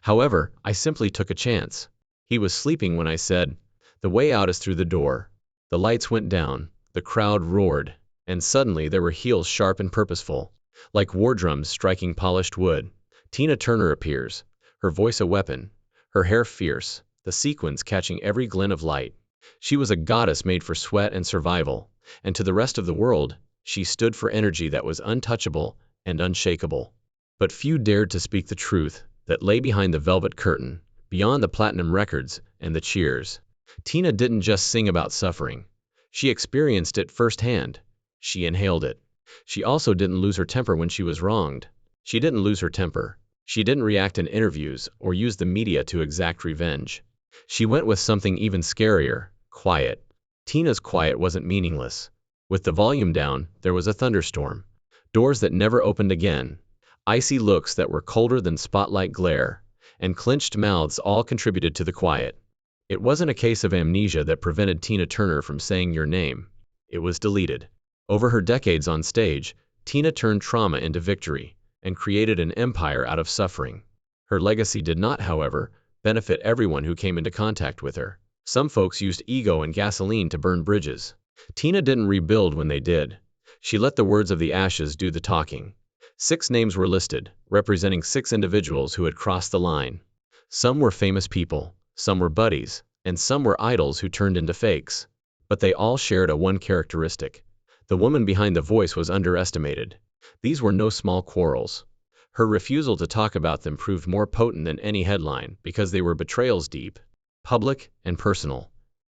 However, I simply took a chance. He was sleeping when I said, "The way out is through the door." The lights went down, the crowd roared, and suddenly there were heels sharp and purposeful, like war drums striking polished wood. Tina Turner appears, her voice a weapon, her hair fierce, the sequins catching every glint of light. She was a goddess made for sweat and survival, and to the rest of the world, she stood for energy that was untouchable and unshakable. But few dared to speak the truth that lay behind the velvet curtain, beyond the platinum records and the cheers. Tina didn't just sing about suffering. She experienced it firsthand. She inhaled it. She also didn't lose her temper when she was wronged. She didn't lose her temper. She didn't react in interviews or use the media to exact revenge. She went with something even scarier, quiet. Tina's quiet wasn't meaningless. With the volume down, there was a thunderstorm. Doors that never opened again. Icy looks that were colder than spotlight glare, and clenched mouths all contributed to the quiet. It wasn't a case of amnesia that prevented Tina Turner from saying your name. It was deleted. Over her decades on stage, Tina turned trauma into victory and created an empire out of suffering. Her legacy did not, however, benefit everyone who came into contact with her. Some folks used ego and gasoline to burn bridges. Tina didn't rebuild when they did. She let the words of the ashes do the talking. 6 names were listed, representing 6 individuals who had crossed the line. Some were famous people, some were buddies, and some were idols who turned into fakes. But they all shared one characteristic. The woman behind the voice was underestimated. These were no small quarrels. Her refusal to talk about them proved more potent than any headline because they were betrayals deep, public, and personal.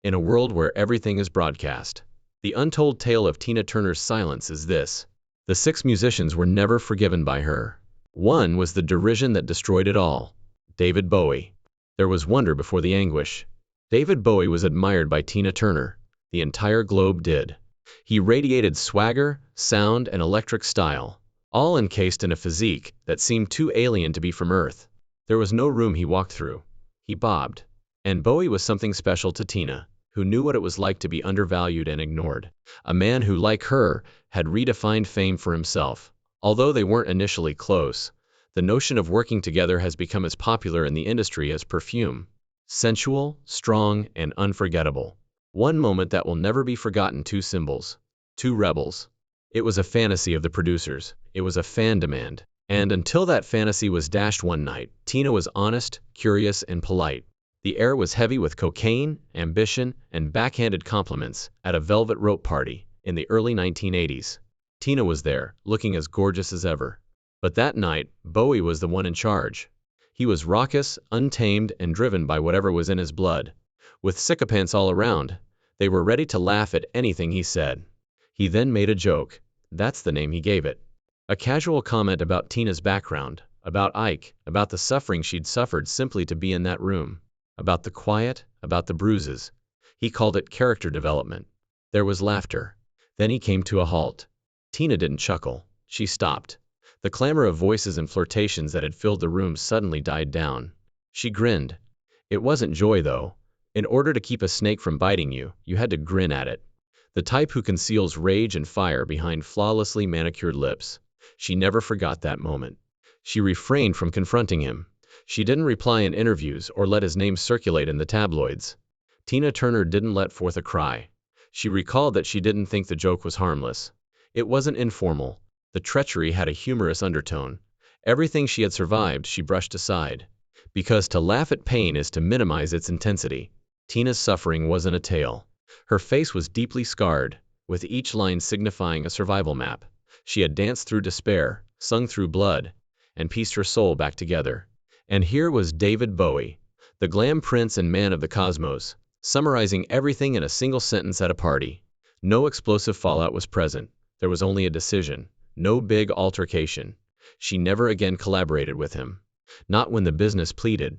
In a world where everything is broadcast, the untold tale of Tina Turner's silence is this. The 6 musicians were never forgiven by her. One was the derision that destroyed it all. David Bowie. There was wonder before the anguish. David Bowie was admired by Tina Turner. The entire globe did. He radiated swagger, sound, and electric style, all encased in a physique that seemed too alien to be from Earth. There was no room he walked through. He bobbed. And Bowie was something special to Tina, who knew what it was like to be undervalued and ignored. A man who, like her, had redefined fame for himself. Although they weren't initially close, the notion of working together has become as popular in the industry as perfume. Sensual, strong, and unforgettable. One moment that will never be forgotten, 2 symbols. 2 rebels. It was a fantasy of the producers. It was a fan demand. And until that fantasy was dashed one night, Tina was honest, curious, and polite. The air was heavy with cocaine, ambition, and backhanded compliments at a velvet rope party in the early 1980s. Tina was there, looking as gorgeous as ever. But that night, Bowie was the one in charge. He was raucous, untamed, and driven by whatever was in his blood. With sycophants all around, they were ready to laugh at anything he said. He then made a joke. That's the name he gave it. A casual comment about Tina's background, about Ike, about the suffering she'd suffered simply to be in that room, about the quiet, about the bruises. He called it character development. There was laughter. Then he came to a halt. Tina didn't chuckle. She stopped. The clamor of voices and flirtations that had filled the room suddenly died down. She grinned. It wasn't joy, though. In order to keep a snake from biting you, you had to grin at it. The type who conceals rage and fire behind flawlessly manicured lips. She never forgot that moment. She refrained from confronting him. She didn't reply in interviews or let his name circulate in the tabloids. Tina Turner didn't let forth a cry. She recalled that she didn't think the joke was harmless. It wasn't informal. The treachery had a humorous undertone. Everything she had survived she brushed aside. Because to laugh at pain is to minimize its intensity. Tina's suffering wasn't a tale. Her face was deeply scarred, with each line signifying a survival map. She had danced through despair, sung through blood, and pieced her soul back together. And here was David Bowie, the glam prince and man of the cosmos, summarizing everything in a single sentence at a party. No explosive fallout was present. There was only a decision. No big altercation. She never again collaborated with him. Not when the business pleaded.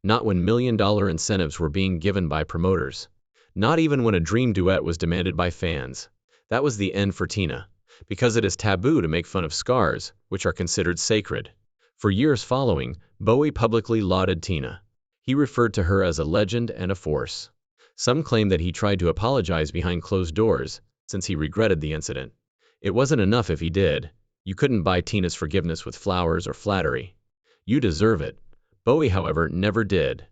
Not when million-dollar incentives were being given by promoters. Not even when a dream duet was demanded by fans. That was the end for Tina, because it is taboo to make fun of scars, which are considered sacred. For years following, Bowie publicly lauded Tina. He referred to her as a legend and a force. Some claim that he tried to apologize behind closed doors, since he regretted the incident. It wasn't enough if he did. You couldn't buy Tina's forgiveness with flowers or flattery. You deserve it. Bowie, however, never did.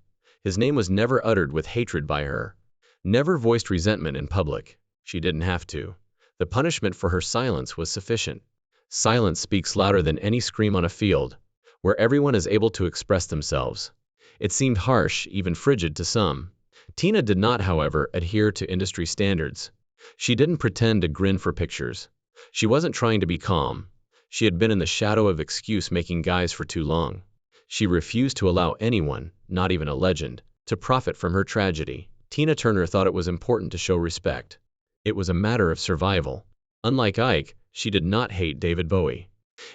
His name was never uttered with hatred by her. Never voiced resentment in public. She didn't have to. The punishment for her silence was sufficient. Silence speaks louder than any scream on a field, where everyone is able to express themselves. It seemed harsh, even frigid to some. Tina did not, however, adhere to industry standards. She didn't pretend to grin for pictures. She wasn't trying to be calm. She had been in the shadow of excuse-making guys for too long. She refused to allow anyone, not even a legend, to profit from her tragedy. Tina Turner thought it was important to show respect. It was a matter of survival. Unlike Ike, she did not hate David Bowie.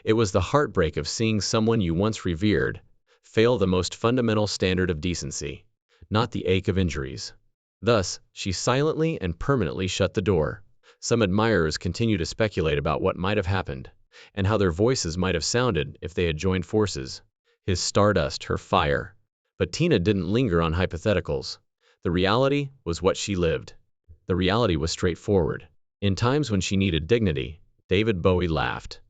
It was the heartbreak of seeing someone you once revered fail the most fundamental standard of decency, not the ache of injuries. Thus, she silently and permanently shut the door. Some admirers continue to speculate about what might have happened, and how their voices might have sounded if they had joined forces. His stardust, her fire. But Tina didn't linger on hypotheticals. The reality was what she lived. The reality was straightforward. In times when she needed dignity, David Bowie laughed.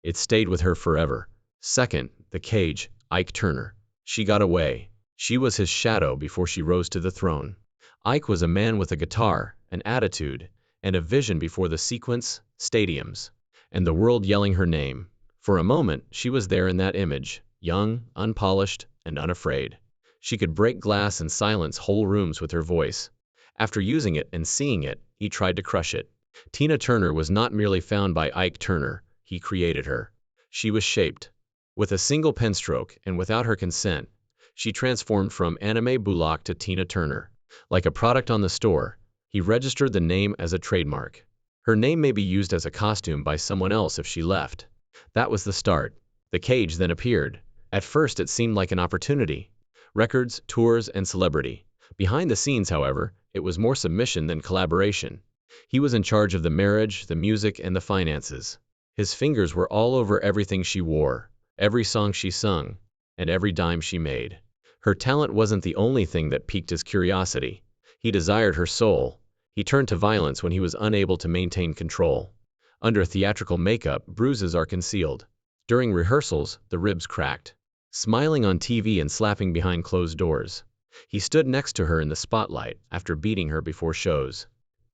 It stayed with her forever. Second, the cage, Ike Turner. She got away. She was his shadow before she rose to the throne. Ike was a man with a guitar, an attitude, and a vision before the sequence, stadiums, and the world yelling her name. For a moment, she was there in that image, young, unpolished, and unafraid. She could break glass and silence whole rooms with her voice. After using it and seeing it, he tried to crush it. Tina Turner was not merely found by Ike Turner, he created her. She was shaped. With a single pen stroke, and without her consent, she transformed from Anime Bullock to Tina Turner. Like a product on the store, he registered the name as a trademark. Her name may be used as a costume by someone else if she left. That was the start. The cage then appeared. At first it seemed like an opportunity. Records, tours, and celebrity. Behind the scenes, however, it was more submission than collaboration. He was in charge of the marriage, the music, and the finances. His fingers were all over everything she wore, every song she sung, and every dime she made. Her talent wasn't the only thing that piqued his curiosity. He desired her soul. He turned to violence when he was unable to maintain control. Under theatrical makeup, bruises are concealed. During rehearsals, the ribs cracked. Smiling on TV and slapping behind closed doors. He stood next to her in the spotlight after beating her before shows.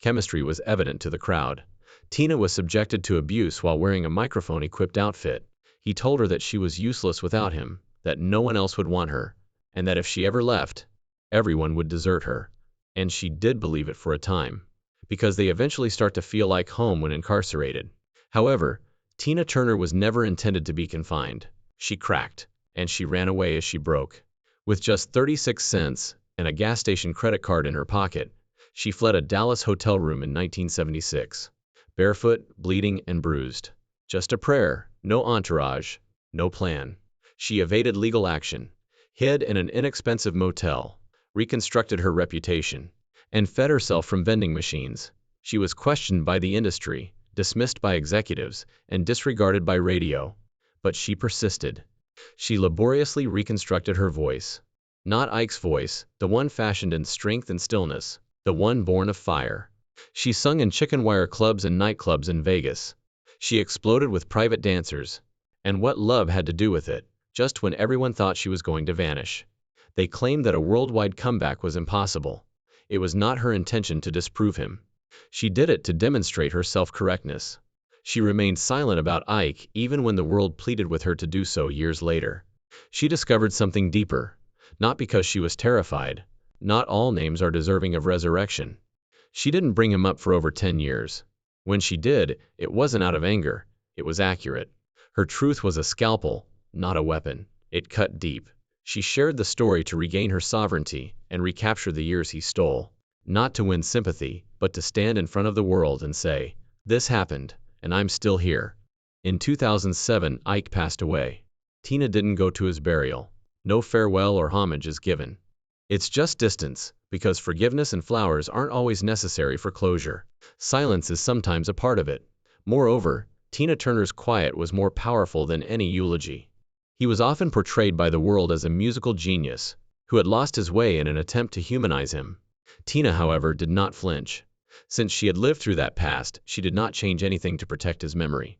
Chemistry was evident to the crowd. Tina was subjected to abuse while wearing a microphone-equipped outfit. He told her that she was useless without him, that no one else would want her, and that if she ever left, everyone would desert her. And she did believe it for a time, because they eventually start to feel like home when incarcerated. However, Tina Turner was never intended to be confined. She cracked, and she ran away as she broke. With just 36 cents and a gas station credit card in her pocket, she fled a Dallas hotel room in 1976. Barefoot, bleeding, and bruised. Just a prayer, no entourage, no plan. She evaded legal action, hid in an inexpensive motel, reconstructed her reputation, and fed herself from vending machines. She was questioned by the industry, dismissed by executives, and disregarded by radio. But she persisted. She laboriously reconstructed her voice. Not Ike's voice, the one fashioned in strength and stillness, the one born of fire. She sung in chicken wire clubs and nightclubs in Vegas. She exploded with private dancers. And what love had to do with it, just when everyone thought she was going to vanish. They claimed that a worldwide comeback was impossible. It was not her intention to disprove him. She did it to demonstrate her self-correctness. She remained silent about Ike even when the world pleaded with her to do so years later. She discovered something deeper. Not because she was terrified. Not all names are deserving of resurrection. She didn't bring him up for over 10 years. When she did, it wasn't out of anger. It was accurate. Her truth was a scalpel, not a weapon. It cut deep. She shared the story to regain her sovereignty and recapture the years he stole. Not to win sympathy, but to stand in front of the world and say, "This happened, and I'm still here." In 2007, Ike passed away. Tina didn't go to his burial. No farewell or homage is given. It's just distance, because forgiveness and flowers aren't always necessary for closure. Silence is sometimes a part of it. Moreover, Tina Turner's quiet was more powerful than any eulogy. He was often portrayed by the world as a musical genius, who had lost his way in an attempt to humanize him. Tina, however, did not flinch. Since she had lived through that past, she did not change anything to protect his memory.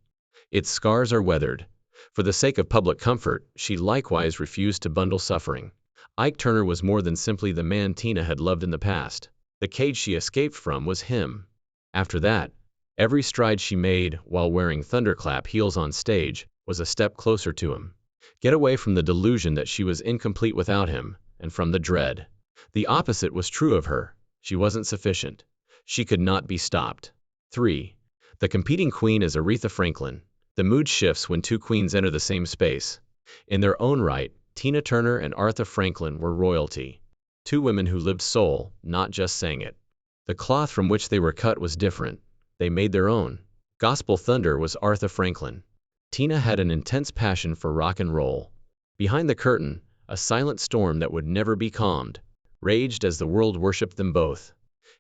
Its scars are weathered, For the sake of public comfort, she likewise refused to bundle suffering. Ike Turner was more than simply the man Tina had loved in the past. The cage she escaped from was him. After that, every stride she made while wearing thunderclap heels on stage was a step closer to him. Get away from the delusion that she was incomplete without him, and from the dread. The opposite was true of her. She wasn't sufficient. She could not be stopped. 3. The competing queen is Aretha Franklin. The mood shifts when two queens enter the same space. In their own right, Tina Turner and Aretha Franklin were royalty. Two women who lived soul, not just sang it. The cloth from which they were cut was different. They made their own. Gospel thunder was Aretha Franklin. Tina had an intense passion for rock and roll. Behind the curtain, a silent storm that would never be calmed raged as the world worshipped them both.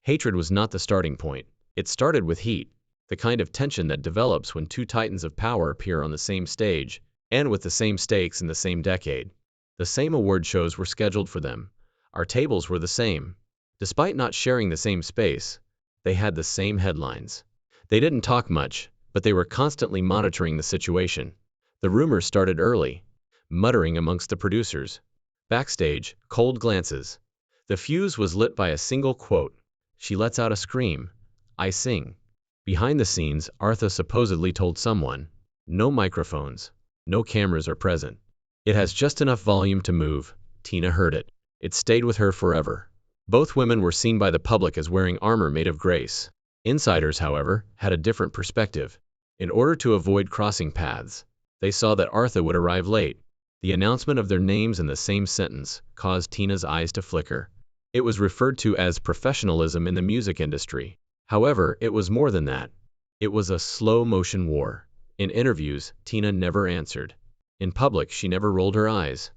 Hatred was not the starting point. It started with heat, the kind of tension that develops when two titans of power appear on the same stage, and with the same stakes in the same decade. The same award shows were scheduled for them. Our tables were the same. Despite not sharing the same space, they had the same headlines. They didn't talk much, but they were constantly monitoring the situation. The rumors started early, muttering amongst the producers. Backstage, cold glances. The fuse was lit by a single quote. She lets out a scream. I sing. Behind the scenes, Aretha supposedly told someone, no microphones, no cameras are present. It has just enough volume to move. Tina heard it. It stayed with her forever. Both women were seen by the public as wearing armor made of grace. Insiders, however, had a different perspective. In order to avoid crossing paths, they saw that Aretha would arrive late. The announcement of their names in the same sentence caused Tina's eyes to flicker. It was referred to as professionalism in the music industry. However, it was more than that. It was a slow-motion war. In interviews, Tina never answered. In public, she never rolled her eyes.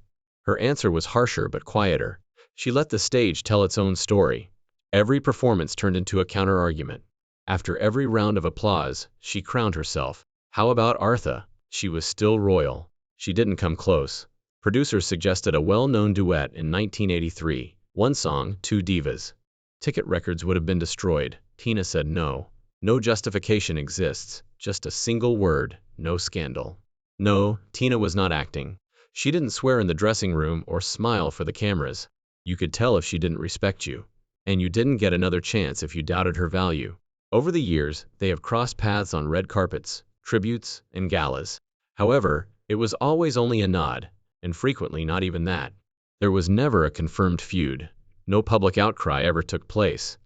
Her answer was harsher but quieter. She let the stage tell its own story. Every performance turned into a counter-argument. After every round of applause, she crowned herself. How about Aretha? She was still royal. She didn't come close. Producers suggested a well-known duet in 1983. One song, Two Divas. Ticket records would have been destroyed. Tina said no. No justification exists, just a single word, no scandal. No, Tina was not acting. She didn't swear in the dressing room or smile for the cameras. You could tell if she didn't respect you. And you didn't get another chance if you doubted her value. Over the years, they have crossed paths on red carpets, tributes, and galas. However, it was always only a nod, and frequently not even that. There was never a confirmed feud. No public outcry ever took place.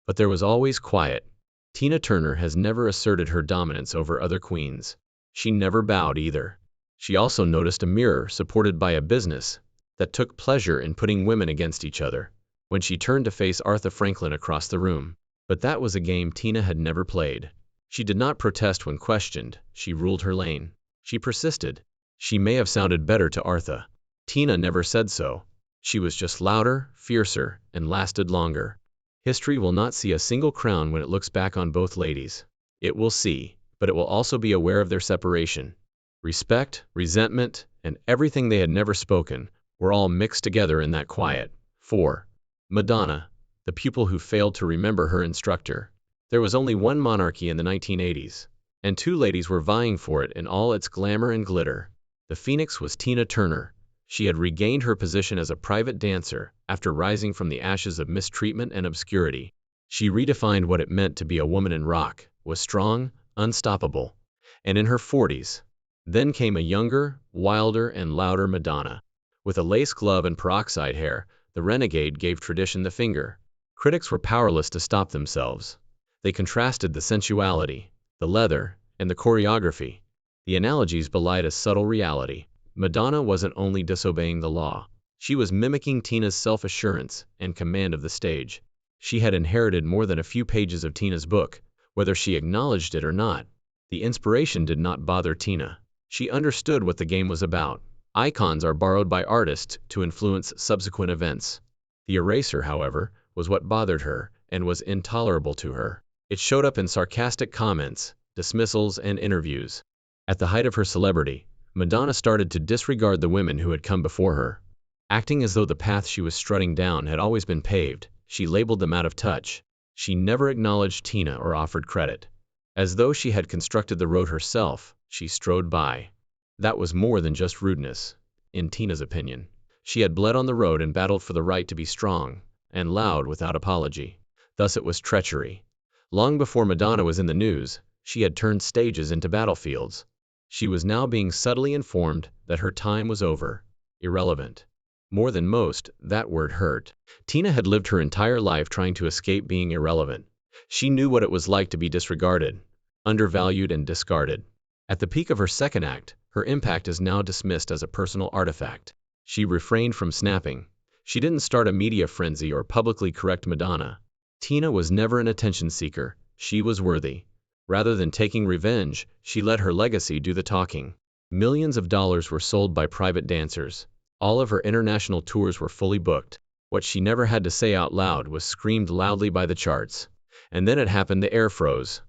But there was always quiet. Tina Turner has never asserted her dominance over other queens. She never bowed either. She also noticed a mirror supported by a business that took pleasure in putting women against each other when she turned to face Aretha Franklin across the room. But that was a game Tina had never played. She did not protest when questioned. She ruled her lane. She persisted. She may have sounded better to Aretha. Tina never said so. She was just louder, fiercer, and lasted longer. History will not see a single crown when it looks back on both ladies. It will see, but it will also be aware of their separation. Respect, resentment, and everything they had never spoken were all mixed together in that quiet. 4. Madonna, the pupil who failed to remember her instructor. There was only one monarchy in the 1980s, and two ladies were vying for it in all its glamour and glitter. The phoenix was Tina Turner. She had regained her position as a private dancer after rising from the ashes of mistreatment and obscurity. She redefined what it meant to be a woman in rock, was strong, unstoppable, and in her 40s. Then came a younger, wilder, and louder Madonna. With a lace glove and peroxide hair, the renegade gave tradition the finger. Critics were powerless to stop themselves. They contrasted the sensuality, the leather, and the choreography. The analogies belied a subtle reality. Madonna wasn't only disobeying the law. She was mimicking Tina's self-assurance and command of the stage. She had inherited more than a few pages of Tina's book, whether she acknowledged it or not. The inspiration did not bother Tina. She understood what the game was about. Icons are borrowed by artists to influence subsequent events. The eraser, however, was what bothered her and was intolerable to her. It showed up in sarcastic comments, dismissals, and interviews. At the height of her celebrity, Madonna started to disregard the women who had come before her. Acting as though the path she was strutting down had always been paved, she labeled them out of touch. She never acknowledged Tina or offered credit. As though she had constructed the road herself, she strode by. That was more than just rudeness, in Tina's opinion. She had bled on the road and battled for the right to be strong and loud without apology. Thus it was treachery. Long before Madonna was in the news, she had turned stages into battlefields. She was now being subtly informed that her time was over. Irrelevant. More than most, that word hurt. Tina had lived her entire life trying to escape being irrelevant. She knew what it was like to be disregarded, undervalued and discarded. At the peak of her second act, her impact is now dismissed as a personal artifact. She refrained from snapping. She didn't start a media frenzy or publicly correct Madonna. Tina was never an attention seeker. She was worthy. Rather than taking revenge, she let her legacy do the talking. Millions of dollars were sold by private dancers. All of her international tours were fully booked. What she never had to say out loud was screamed loudly by the charts. And then it happened, the air froze.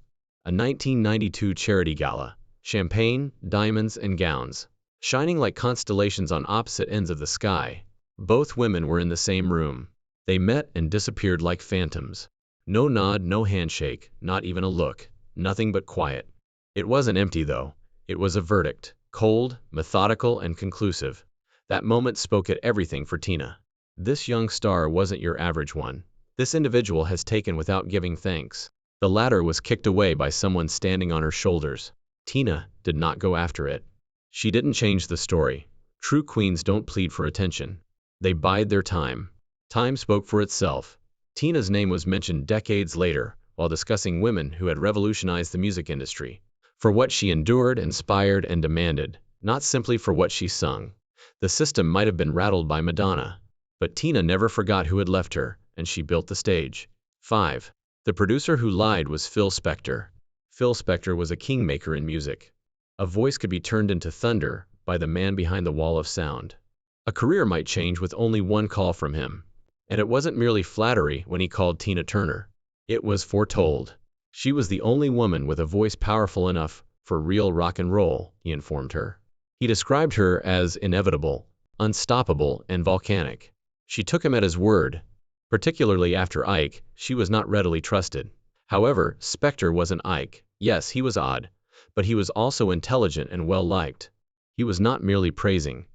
A 1992 charity gala. Champagne, diamonds, and gowns, shining like constellations on opposite ends of the sky. Both women were in the same room. They met and disappeared like phantoms. No nod, no handshake, not even a look. Nothing but quiet. It wasn't empty, though. It was a verdict. Cold, methodical, and conclusive. That moment spoke at everything for Tina. This young star wasn't your average one. This individual has taken without giving thanks. The ladder was kicked away by someone standing on her shoulders. Tina did not go after it. She didn't change the story. True queens don't plead for attention. They bide their time. Time spoke for itself. Tina's name was mentioned decades later, while discussing women who had revolutionized the music industry. For what she endured, inspired, and demanded, not simply for what she sung. The system might have been rattled by Madonna, but Tina never forgot who had left her, and she built the stage. 5. The producer who lied was Phil Spector. Phil Spector was a kingmaker in music. A voice could be turned into thunder by the man behind the wall of sound. A career might change with only one call from him. And it wasn't merely flattery when he called Tina Turner. It was foretold. She was the only woman with a voice powerful enough for real rock and roll, he informed her. He described her as inevitable, unstoppable, and volcanic. She took him at his word. Particularly after Ike, she was not readily trusted. However, Spector wasn't Ike. Yes, he was odd, but he was also intelligent and well-liked. He was not merely praising.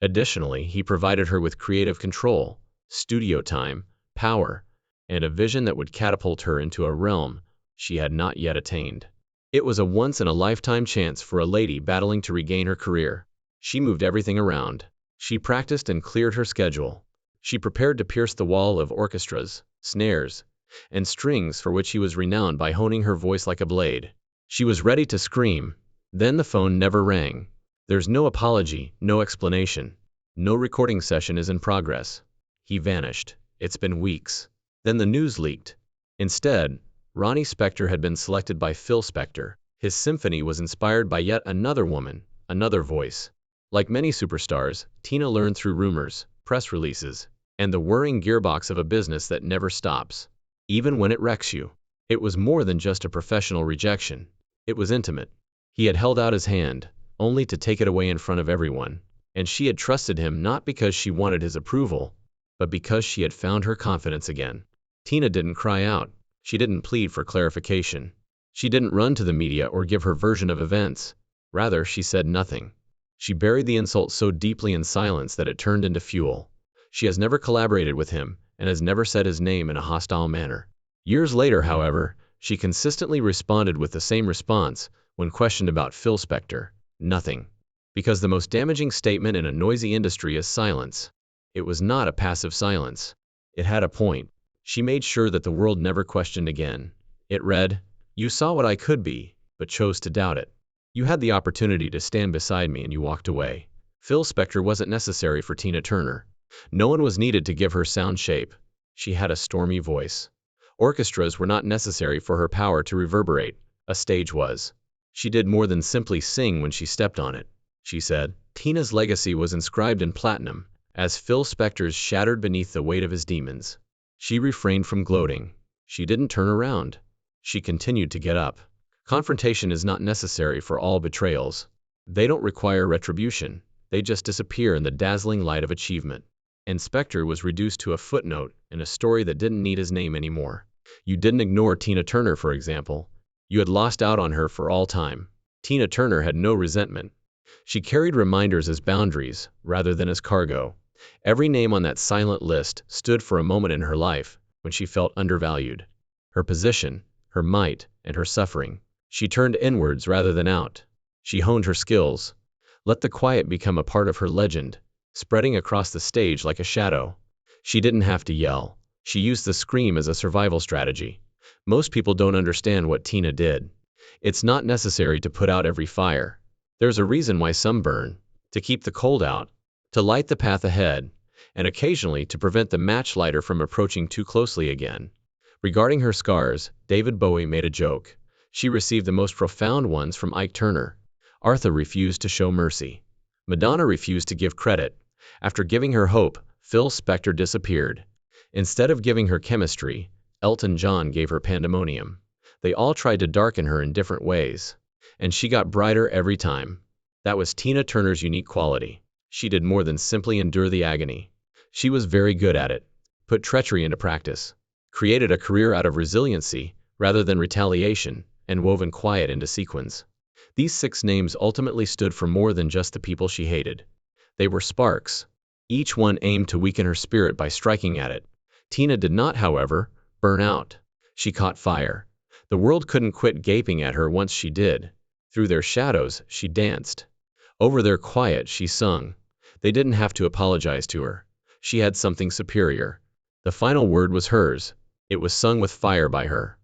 Additionally, he provided her with creative control, studio time, power, and a vision that would catapult her into a realm she had not yet attained. It was a once-in-a-lifetime chance for a lady battling to regain her career. She moved everything around. She practiced and cleared her schedule. She prepared to pierce the wall of orchestras, snares, and strings for which he was renowned by honing her voice like a blade. She was ready to scream. Then the phone never rang. There's no apology, no explanation. No recording session is in progress. He vanished. It's been weeks. Then the news leaked. Instead, Ronnie Spector had been selected by Phil Spector. His symphony was inspired by yet another woman, another voice. Like many superstars, Tina learned through rumors, press releases, and the whirring gearbox of a business that never stops. Even when it wrecks you. It was more than just a professional rejection. It was intimate. He had held out his hand, only to take it away in front of everyone. And she had trusted him not because she wanted his approval, but because she had found her confidence again. Tina didn't cry out. She didn't plead for clarification. She didn't run to the media or give her version of events. Rather, she said nothing. She buried the insult so deeply in silence that it turned into fuel. She has never collaborated with him, and has never said his name in a hostile manner. Years later, however, she consistently responded with the same response when questioned about Phil Spector: nothing. Because the most damaging statement in a noisy industry is silence. It was not a passive silence. It had a point. She made sure that the world never questioned again. It read, "You saw what I could be, but chose to doubt it. You had the opportunity to stand beside me and you walked away." Phil Spector wasn't necessary for Tina Turner. No one was needed to give her sound shape. She had a stormy voice. Orchestras were not necessary for her power to reverberate. A stage was. She did more than simply sing when she stepped on it, she said. Tina's legacy was inscribed in platinum, as Phil Spector's shattered beneath the weight of his demons. She refrained from gloating. She didn't turn around. She continued to get up. Confrontation is not necessary for all betrayals. They don't require retribution. They just disappear in the dazzling light of achievement. And Spector was reduced to a footnote in a story that didn't need his name anymore. You didn't ignore Tina Turner, for example. You had lost out on her for all time. Tina Turner had no resentment. She carried reminders as boundaries rather than as cargo. Every name on that silent list stood for a moment in her life when she felt undervalued. Her position, her might, and her suffering. She turned inwards rather than out. She honed her skills. Let the quiet become a part of her legend, spreading across the stage like a shadow. She didn't have to yell. She used the scream as a survival strategy. Most people don't understand what Tina did. It's not necessary to put out every fire. There's a reason why some burn: to keep the cold out, to light the path ahead, and occasionally to prevent the match lighter from approaching too closely again. Regarding her scars, David Bowie made a joke. She received the most profound ones from Ike Turner. Aretha refused to show mercy. Madonna refused to give credit. After giving her hope, Phil Spector disappeared. Instead of giving her chemistry, Elton John gave her pandemonium. They all tried to darken her in different ways, and she got brighter every time. That was Tina Turner's unique quality. She did more than simply endure the agony. She was very good at it. Put treachery into practice. Created a career out of resiliency rather than retaliation, and woven quiet into sequins. These 6 names ultimately stood for more than just the people she hated. They were sparks. Each one aimed to weaken her spirit by striking at it. Tina did not, however, burn out. She caught fire. The world couldn't quit gaping at her once she did. Through their shadows, she danced. Over their quiet, she sung. They didn't have to apologize to her. She had something superior. The final word was hers. It was sung with fire by her.